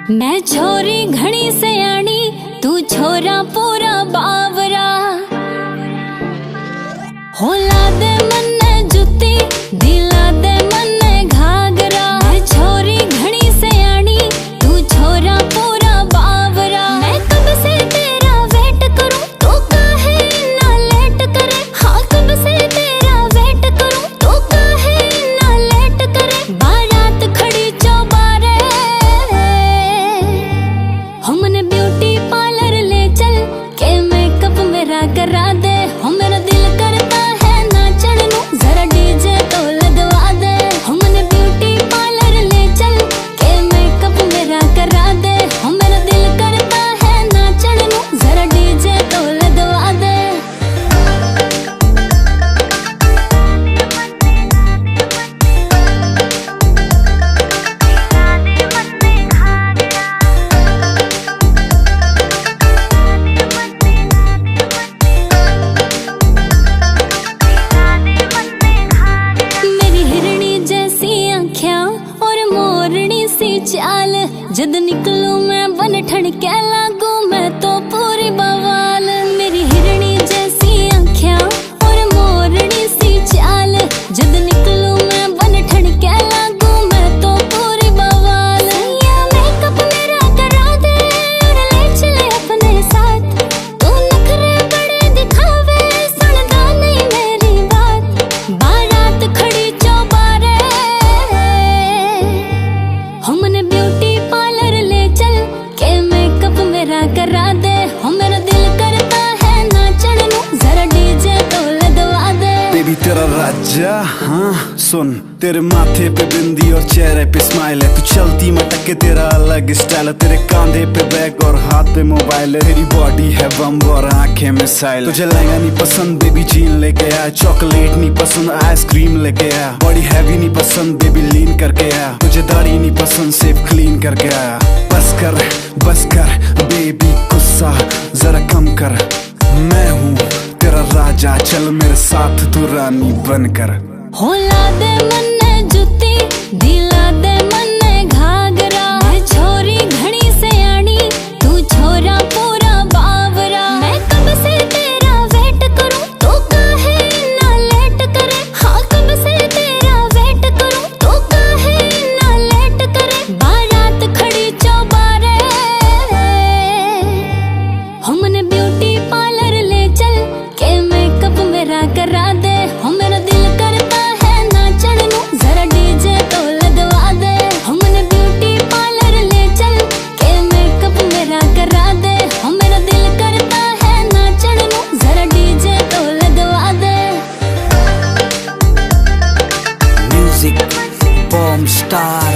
मैं छोरी घणी सयानी, तू छोरा पूरा बावरा। होला दे मन्ने जुती, दिला दे मन्ने घाघरा। मैं छोरी घणी सयानी, तू छोरा पूरा बावरा। मैं कब से तेरा वेट करूं, तू काहे ना लेट करे। हाँ कब से तेरा वेट करूं, तू काहे ना लेट करे। बारात खड़ी चौबारे, हमने ब्यूटी पार्लर ले चल के मेकअप मेरा करा दे। हो मेरा दिल करता है नाचन नू, जरा डीजे तो लगवा दे। हमने ब्यूटी पार्लर ले चल के मेकअप मेरा करा दे। हो मेरा दिल करता है नाचन नू, जरा डीजे तो लगवा दे। चाल जद निकलूं मैं बन ठणके लागू मैं तो पूरी बवाल। मेरी हिरणी जैसी आँखें और मोरनी सी चाल, जद निकलूं मैं बन ठणके लागू मैं तो पूरी बवाल। या मेकअप मेरा करा दे और ले चले अपने साथ। तू नखरे बड़े दिखावे, सुनता नहीं मेरी बात। बारात खड़ी चौबारे, हमने ब्यूटी पार्लर ले चल के मेकअप मेरा करा दे। हो मेरा दिल करता है नाचन नू, जरा डीजे तो लगवा दे। बेबी तेरा राजा हाँ सुन, तेरे माथे पे बिंदी और चेहरे पे स्माइल है। तू चलती मटक के तेरा अलग स्टाइल है। तेरे कांधे पे बैग और हाथ पे मोबाइल है। तेरी बॉडी है बम और आंखें मिसाइल। तुझे लहंगा नहीं पसंद बेबी जीन लेके आया। चॉकलेट नहीं पसंद आइसक्रीम लेके आया। बॉडी हैवी नहीं पसंद बेबी लीन करके आया। तुझे दाढ़ी नहीं पसंद सेफ क्लीन करके आया। बस कर बेबी गुस्सा जरा कम कर। मैं हूँ तेरा राजा, चल मेरे साथ तू रानी बनकर। होला दे मन्ने जुती, दिला दे मन्ने घाघरा। मैं छोरी घणी सयानी, तू छोरा पूरा बावरा। मैं कब से तेरा वेट करूं, तू काहे ना लेट करे। हाँ कब से तेरा वेट करूं, तू काहे ना लेट करे। बारात खड़ी चौबारे, हमने ब्यूटी पार्लर ले चल के मेकअप मेरा करा दे। हो मेरा दिल करता है नाचन नू, जरा डीजे तो लगवा दे। हमने ब्यूटी पार्लर ले चल के मेकअप मेरा करा दे। हो मेरा दिल करता है नाचन नू, जरा डीजे तो लगवा दे। Music bomb star.